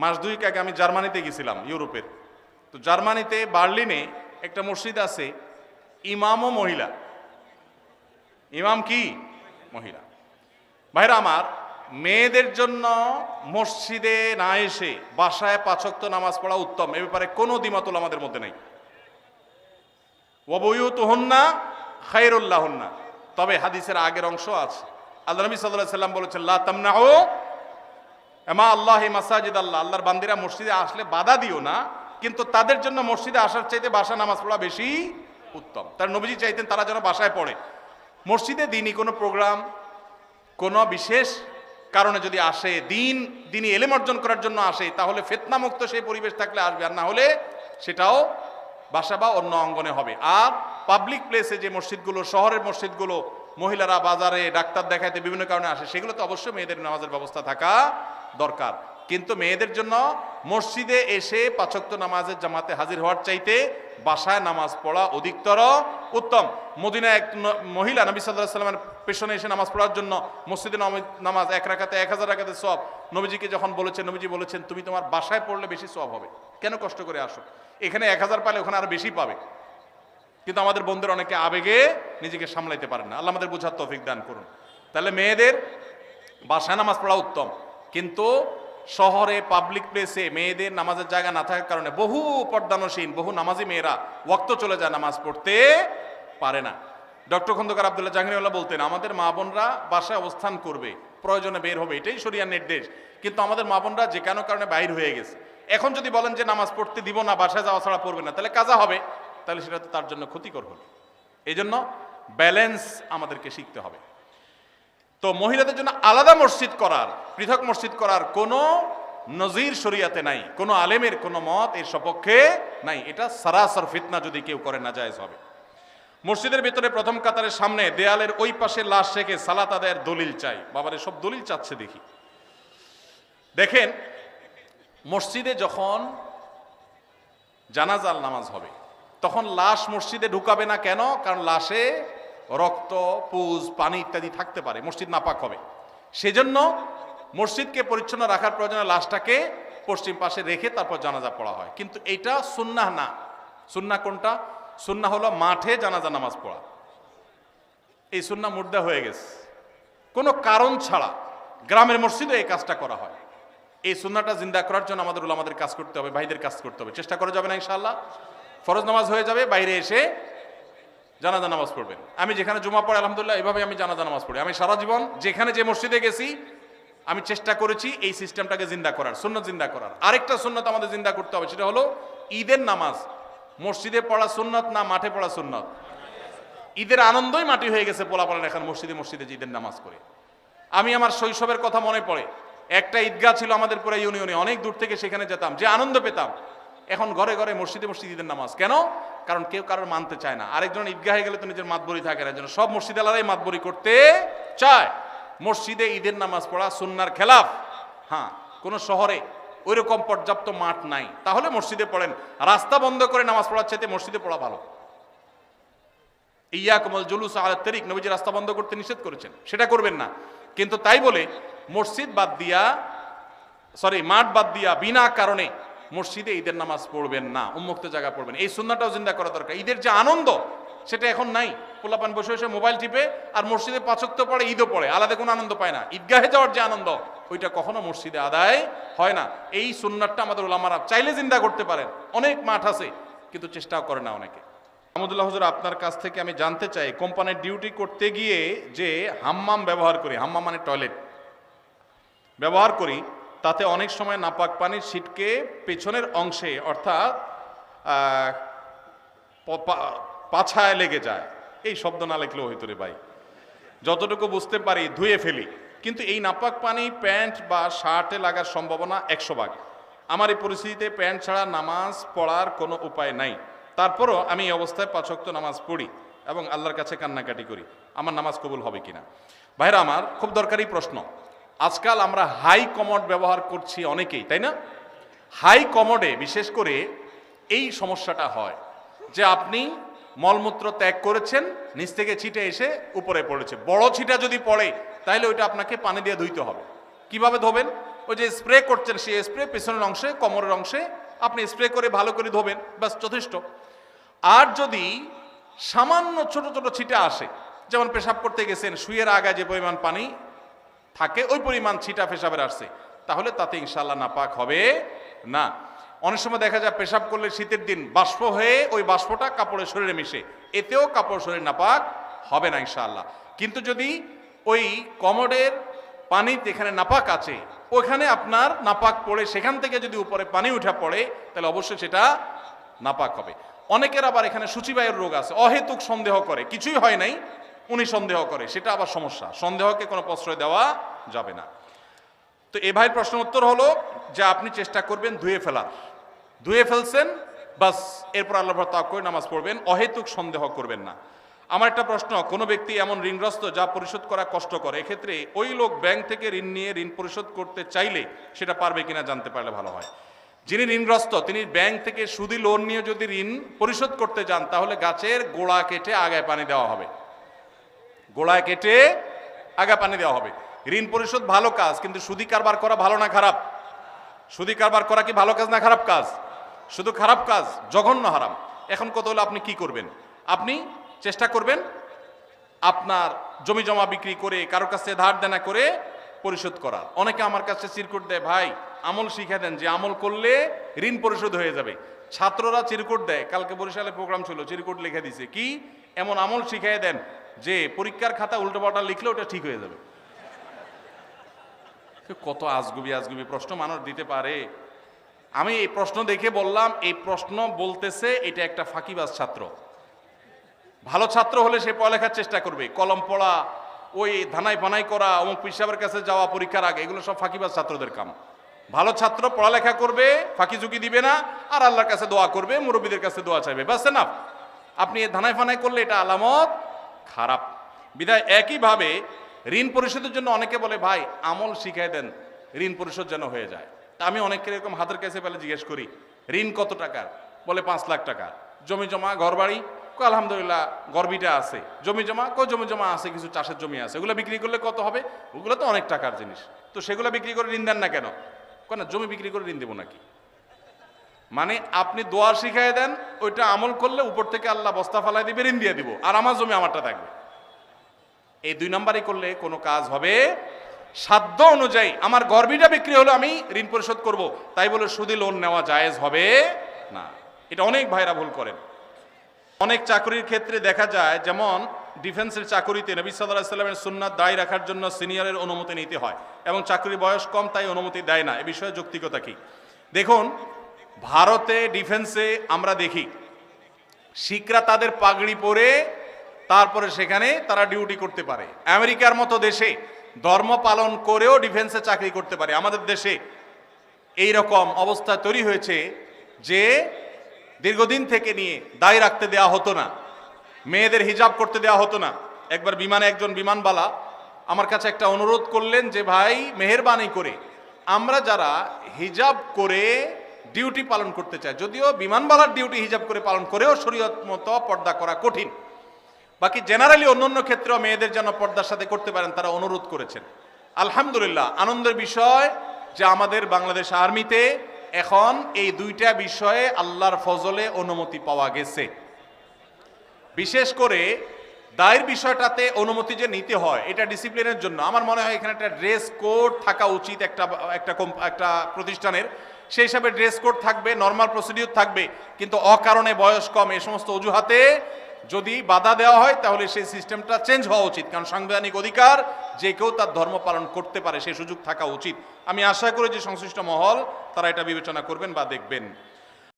মাস দুয়েক আগে আমি জার্মানিতে গেছিলাম, ইউরোপের। তো জার্মানিতে বার্লিনে একটা মসজিদ আছে, ইমামও মহিলা। ইমাম কি? মহিলা। ভাইরা আমার, মেয়েদের জন্য মসজিদে না এসে বাসায় 5 ওয়াক্ত নামাজ পড়া উত্তম, এ ব্যাপারে কোনো দ্বিমত আমাদের মধ্যে নেই। ওয়া বুয়ুতুহুন্না খায়রুল লাহুন্না। তবে হাদিসের আগের অংশ আছে। আল্লাহ নবী সাল্লাল্লাহু আলাইহি সাল্লাম বলেছেন, লা তামনাউ আমা আল্লাহি মাসাজিদ আল্লাহ, আল্লাহর বান্দিরা মসজিদে আসলে বাধা দিও না, কিন্তু তাদের জন্য মসজিদে আসার চাইতে বাসায় নামাজ পড়া বেশি উত্তম। তার নবীজি চাইতেন তারা যেন বাসায় পড়ে। মসজিদে দিনই কোনো প্রোগ্রাম, কোনো বিশেষ কারণে যদি আসে, দিনই এলেম অর্জন করার জন্য আসে, তাহলে ফিতনামুক্ত সেই পরিবেশ থাকলে আসবে, আর না হলে সেটাও বাসা বা অন্য অঙ্গনে হবে। আর পাবলিক প্লেসে যে মসজিদগুলো, শহরের মসজিদগুলো, মহিলারা বাজারে ডাক্তার দেখাইতে বিভিন্ন কারণে আসে, সেগুলো তো অবশ্যই মেয়েদের নামাজের ব্যবস্থা থাকা দরকার। কিন্তু মেয়েদের জন্য মসজিদে এসে 5 ওয়াক্ত নামাজের জামাতে হাজির হওয়ার চাইতে বাসায় নামাজ পড়া অধিকতর উত্তম। মদিনায় এক মহিলা নবী সাল্লাল্লাহু আলাইহি ওয়াসাল্লামের পেছনে এসে নামাজ পড়ার জন্য, মসজিদে নামাজ 1 রাকাতে 1000 রাকাতের সওয়াব, নবীজিকে যখন বলেছেন, নবীজি বলেছেন তুমি তোমার বাসায় পড়লে বেশি সওয়াব হবে, কেন কষ্ট করে আসো? এখানে 1000 পালে ওখানে আরো বেশি পাবে। কিন্তু আমাদের বন্ধুরা অনেকে আবেগে নিজেকে সামলাইতে পারেন না। আল্লাহ আমাদের বোঝার তৌফিক দান করুন। তাহলে মেয়েদের বাসায় নামাজ পড়া উত্তম, কিন্তু শহরে পাবলিক প্লেসে মেয়েদের নামাজের জায়গা না থাকার কারণে বহু পর্দানসীন, বহু নামাজি মেয়েরা ওয়াক্ত চলে যায়, নামাজ পড়তে পারে না। ডক্টর খন্দকার আব্দুল্লাহ জাহাঙ্গীরউল্লাহ বলতেন, আমাদের মা বোনরা বাসায় অবস্থান করবে, প্রয়োজনে বের হবে, এটাই শরিয়ার নির্দেশ। কিন্তু আমাদের মা বোনরা যে কোনো কারণে বাইর হয়ে গেছে, এখন যদি বলেন যে নামাজ পড়তে দিব না, বাসায় যাওয়া ছাড়া পড়বে না, তাহলে কাজা হবে, তাহলে সেটা তো তার জন্য ক্ষতিকর হলো। এই জন্য ব্যালেন্স আমাদেরকে শিখতে হবে। তো মহিলাদের জন্য আলাদা মসজিদ করার, পৃথক মসজিদ করার কোনো নজির শরিয়াতে নাই, কোনো আলেমের কোনো মত এর সপক্ষে নাই। এটা সারাসর ফিতনা, যদি কেউ করে না জায়েজ হবে। মসজিদের ভিতরে প্রথম কাতারের সামনে দেয়ালের ওই পাশে লাশ রেখে সালাত আদায়ের দলিল চাই। বাবারে সব দলিল চাচ্ছে দেখি। দেখেন, মসজিদে যখন জানাজার নামাজ হবে তখন লাশ মসজিদে ঢুকাবে না। কেন? কারণ লাশে রক্ত, পুজ, পানি ইত্যাদি থাকতে পারে, মসজিদ নাপাক হবে। সেজন্য মসজিদকে পরিচ্ছন্ন রাখার প্রয়োজনে লাশটাকে পশ্চিম পাশে রেখে তারপর জানাজা পড়া হয়। কিন্তু এটা সুন্নাহ না। সুন্নাহ কোনটা? সুন্নাহ হলো মাঠে জানাজা নামাজ পড়া। এই সুন্নাহ মুর্দা হয়ে গেছে। কোনো কারণ ছাড়া গ্রামের মসজিদে এই কাজটা করা হয়। এই সুন্নাহটা জিন্দা করার জন্য আমাদের উলামাদের কাজ করতে হবে, ভাইদের কাজ করতে হবে। চেষ্টা করা যাবে না ইনশাআল্লাহ? ফরজ নামাজ হয়ে যাবে, বাইরে এসে জানাজা নামাজ পড়বেন। আমি যেখানে জুমা পড়ি আলহামদুলিল্লাহ এভাবে আমি জানাজা নামাজ পড়ি। আমি সারা জীবন যেখানে যে মসজিদে গেছি আমি চেষ্টা করেছি এই সিস্টেমটাকে জিন্দা করার, সুন্নাত জিন্দা করার। আরেকটা সুন্নাত আমাদের জিন্দা করতে হবে, সেটা হলো ঈদের নামাজ মসজিদে পড়া সুন্নাত না মাঠে পড়া সুন্নাত? ঈদের আনন্দই মাটি হয়ে গেছে পোলাপালেন এখন মসজিদে মসজিদে ঈদের নামাজ করে। আমি আমার শৈশবের কথা মনে পড়ে, একটা ঈদগাহ ছিল আমাদের পুরো ইউনিয়নে, অনেক দূর থেকে সেখানে যেতাম, যে আনন্দ পেতাম। এখন ঘরে ঘরে মসজিদে মসজিদে ঈদের নামাজ। কেন? কারণ কেউ কারোর মানতে চায় না। আরেকজন ঈদগাহে গেলে তো নিজের মাতবরি থাকে না, যেন সব মসজিদ আলাদাই মাতবরি করতে চায়। মসজিদে ঈদের নামাজ পড়া সুন্নার খেলাফ। হ্যাঁ, কোন শহরে ওইরকম পর্যাপ্ত মাঠ নাই, তাহলে মসজিদে পড়েন। রাস্তা বন্ধ করে নামাজ পড়ার চাইতে মসজিদে পড়া ভালো। ইয়াকুমুল জুলুস আলা তারিক, নবীজি রাস্তা বন্ধ করতে নিষেধ করেছেন, সেটা করবেন না। কিন্তু তাই বলে মসজিদ বাদ দিয়া, মাঠ বাদ দিয়া বিনা কারণে মসজিদে ঈদের নামাজ পড়বেন না, উন্মুক্ত জায়গা পড়বেন। এই সুন্নাহটাও জিন্দা করা দরকার। ঈদের যে আনন্দ সেটা এখন নাই। পোলাপান বসে বসে মোবাইল টিপে আর মসজিদে 5 ওয়াক্ত পড়ে, ঈদও পড়ে, আলাদা কোনো আনন্দ পায় না। ঈদগাহে যাওয়ার যে আনন্দ ওইটা কখনো মসজিদে আদায় হয় না। এই সুন্নাহটা আমাদের উলামারা চাইলে জিন্দা করতে পারেন। অনেক মাঠ আছে কিন্তু চেষ্টাও করে না অনেকে। আহমদুল্লাহ হুজুর, আপনার কাছ থেকে আমি জানতে চাই, কোম্পানির ডিউটি করতে গিয়ে যে হাম্মাম ব্যবহার করি, হাম্মাম মানে টয়লেট ব্যবহার করি, তাতে অনেক সময় নাপাক পানির ছিটকে পেছনের অংশে অর্থাৎ পাছায় লেগে যায়। এই শব্দ না লেখলেও হইতো রে ভাই, যতটুকু বুঝতে পারি ধুয়ে ফেলি। কিন্তু এই নাপাক পানি প্যান্ট বা শার্টে লাগার সম্ভাবনা 100 ভাগ। আমার এই পরিস্থিতিতে প্যান্ট ছাড়া নামাজ পড়ার কোনো উপায় নাই। তারপরও আমি এই অবস্থায় 5 ওয়াক্ত নামাজ পড়ি এবং আল্লাহর কাছে কান্নাকাটি করি। আমার নামাজ কবুল হবে কিনা? ভাইরা আমার, খুব দরকারি প্রশ্ন। আজকাল আমরা হাই কমোড ব্যবহার করছি অনেকেই, তাই না? হাই কমোডে বিশেষ করে এই সমস্যাটা হয় যে আপনি মলমূত্র ত্যাগ করেছেন, নিচ থেকে ছিটে এসে উপরে পড়েছে। বড় ছিটা যদি পড়ে তাহলে ওইটা আপনাকে পানি দিয়ে ধুইতে হবে। কিভাবে ধোবেন? ওই যে স্প্রে করছেন সেই স্প্রে পেছনের অংশে কোমরের অংশে আপনি স্প্রে করে ভালো করে ধোবেন, ব্যাস যথেষ্ট। আর যদি সামান্য ছোট ছোট ছিটা আসে, যেমন পেশাব করতে গেছেন, শুয়ের আগায় যে পরিমাণ পানি থাকে ওই পরিমাণ ছিটা পেশাবের আসছে, তাহলে তাতে ইনশাআল্লাহ নাপাক হবে না। অনেক সময় দেখা যায় পেশাব করলে শীতের দিন বাষ্প হয়ে ওই বাষ্পটা কাপড়ের শরীরে মিশে, এতেও কাপড় শরীর নাপাক হবে না ইনশাআল্লাহ। কিন্তু যদি ওই কমোডের পানি যেখানে নাপাক আছে ওখানে আপনার নাপাক পড়ে সেখান থেকে যদি উপরে পানি উঠা পড়ে তাহলে অবশ্যই সেটা নাপাক হবে। অনেকের আবার এখানে সূচিবায়ুর রোগ আছে, অহেতুক সন্দেহ করে, কিছুই হয় নাই উনি সন্দেহ করে, সেটা আবার সমস্যা। সন্দেহকে কোনো প্রশ্রয় দেওয়া যাবে না। তো এ ভাইয়ের প্রশ্ন উত্তর হলো যে আপনি চেষ্টা করবেন ধুয়ে ফেলার, ধুয়ে ফেলছেন বাস, এরপর আল্লাহর তাওয়াক্কুল নামাজ পড়বেন, অহেতুক সন্দেহ করবেন না। আমার একটা প্রশ্ন, কোনো ব্যক্তি এমন ঋণগ্রস্ত যা পরিশোধ করা কষ্টকর, এক্ষেত্রে ওই লোক ব্যাংক থেকে ঋণ নিয়ে ঋণ পরিশোধ করতে চাইলে সেটা পারবে কিনা জানতে পারলে ভালো হয়। যিনি ঋণগ্রস্ত তিনি ব্যাংক থেকে সুদি লোন নিয়ে যদি ঋণ পরিশোধ করতে যান তাহলে গাছের গোড়া কেটে আগায় পানি দেওয়া হবে, গোড়ায় কেটে আগা পানি দেওয়া হবে। ঋণ পরিশোধ ভালো কাজ, কিন্তু সুদি কারবার করা ভালো না খারাপ? সুদি কারবার করা কি ভালো কাজ না খারাপ কাজ? শুধু খারাপ কাজ, জঘন্য হারাম। এখন কত হলো আপনি কি করবেন? আপনি চেষ্টা করবেন আপনার জমি জমা বিক্রি করে কারোর কাছে ধার দেনা করে পরিশোধ করার। অনেকে আমার কাছে চিরকুট দেয়, ভাই আমল শিখে দেন যে আমল করলে ঋণ পরিশোধ হয়ে যাবে। ছাত্ররা চিরকুট দেয়, কালকে বরিশালে প্রোগ্রাম ছিল, চিরকুট লিখে দিছে কি এমন আমল শিখিয়ে দেন যে পরীক্ষার খাতা উল্টোপাল্টা লিখলে ওটা ঠিক হয়ে যাবে। কত আজগুবি আজগুবি প্রশ্ন মানুষ দিতে পারে। আমি এই প্রশ্ন দেখে বললাম, এই প্রশ্ন বলতেছে এটা একটা ফাঁকিবাজ ছাত্র। ভালো ছাত্র হলে সে পড়ালেখার চেষ্টা করবে, কলম পড়া, ওই ধানাই ফানাই করা, অমুক পিসাবের কাছে যাওয়া পরীক্ষার আগে, এগুলো সব ফাঁকিবাজ ছাত্রদের কাম। ভালো ছাত্র পড়ালেখা করবে, ফাঁকি ঝুঁকি দিবে না, আর আল্লাহর কাছে দোয়া করবে, মুরব্বীদের কাছে দোয়া চাইবে, বাস এনাফ। আপনি ধানাই ফানাই করলে এটা আলামত খারাপ। বিধায় একইভাবে ঋণ পরিশোধের জন্য অনেকে বলে ভাই আমল শিখাই দেন ঋণ পরিশোধ যেন হয়ে যায়। তা আমি অনেকের এরকম হাতের কাছে পেলে জিজ্ঞেস করি ঋণ কত টাকার, বলে 5 লাখ টাকা। জমি জমা ঘর বাড়ি, আলহামদুলিল্লাহ গর্বিটা আছে। জমি জমা জমি জমা আছে, কিছু চাষের জমি আছে, ওগুলো বিক্রি করলে কত হবে? ওগুলো তো অনেক টাকার জিনিস, তো সেগুলো বিক্রি করে ঋণ দেন না কেন? কেন জমি বিক্রি করে ঋণ দেবো নাকি? মানে আপনি দোয়া শিখাই দেন, ওইটা আমল করলে উপর থেকে আল্লাহ বস্তা ফালাই দিবে, ঋণ দিয়ে দিব, আর আমার জমি আমারটা থাকবে। এই 2 নাম্বারই করলে কোনো কাজ হবে? সাধ্য অনুযায়ী আমার গর্বিটা বিক্রি হলো, আমি ঋণ পরিশোধ করব, তাই বলে সুদি লোন নেওয়া জায়েজ হবে না। এটা অনেক ভাইরা ভুল করেন। অনেক চাকরির ক্ষেত্রে দেখা যায়, যেমন ডিফেন্সের চাকরিতে নবী সাল্লাল্লাহু আলাইহি ওয়াসাল্লামের সুন্নাত দায়ী রাখার জন্য সিনিয়রের অনুমতি নিতে হয়, এবং চাকরির বয়স কম তাই অনুমতি দেয় না। এ বিষয়ে যৌক্তিকতা কি? দেখুন, ভারতে ডিফেন্সে আমরা দেখি শিখরা তাদের পাগড়ি পরে তারপরে সেখানে তারা ডিউটি করতে পারে। আমেরিকার মতো দেশে ধর্ম পালন করেও ডিফেন্সে চাকরি করতে পারে। আমাদের দেশে এই রকম অবস্থা তৈরি হয়েছে যে দীর্ঘদিন থেকে নিয়ে দায় রাখতে দেওয়া হতো না, মেয়েদের হিজাব করতে দেওয়া হতো না। একবার বিমানে একজন বিমানবালা আমার কাছে একটা অনুরোধ করলেন যে ভাই মেহেরবানি করে আমরা যারা হিজাব করে ডিউটি পালন করতে চাই, যদিও বিমানবালার ডিউটি হিজাব করে পালন করেও শরীয়ত মতো পর্দা করা কঠিন, বাকি জেনারেলি অন্যান্য ক্ষেত্রেও মেয়েদের যেন পর্দার সাথে করতে পারেন তারা অনুরোধ করেছেন। আলহামদুলিল্লাহ, আনন্দের বিষয় যে আমাদের বাংলাদেশ আর্মিতে এখন এই 2টা বিষয়ে আল্লাহর ফজলে অনুমতি পাওয়া গেছে। বিশেষ করে দায়ের বিষয়টাতে অনুমতি যে নিতে হয় এটা ডিসিপ্লিনের জন্য। আমার মনে হয় এখানে একটা ড্রেস কোড থাকা উচিত একটা প্রতিষ্ঠানের। সেই হিসাবে ড্রেস কোড থাকবে, নর্মাল প্রসিডিউর থাকবে, কিন্তু অকারণে বয়স কম এই সমস্ত অজুহাতে যদি বাধা দেওয়া হয় তাহলে সেই সিস্টেমটা চেঞ্জ হওয়া উচিত। কারণ সাংবিধানিক অধিকার, যে কেউ তার ধর্ম পালন করতে পারে, সেই সুযোগ থাকা উচিত। আমি আশা করি যে সংশ্লিষ্ট মহল তারা এটা বিবেচনা করবেন বা দেখবেন।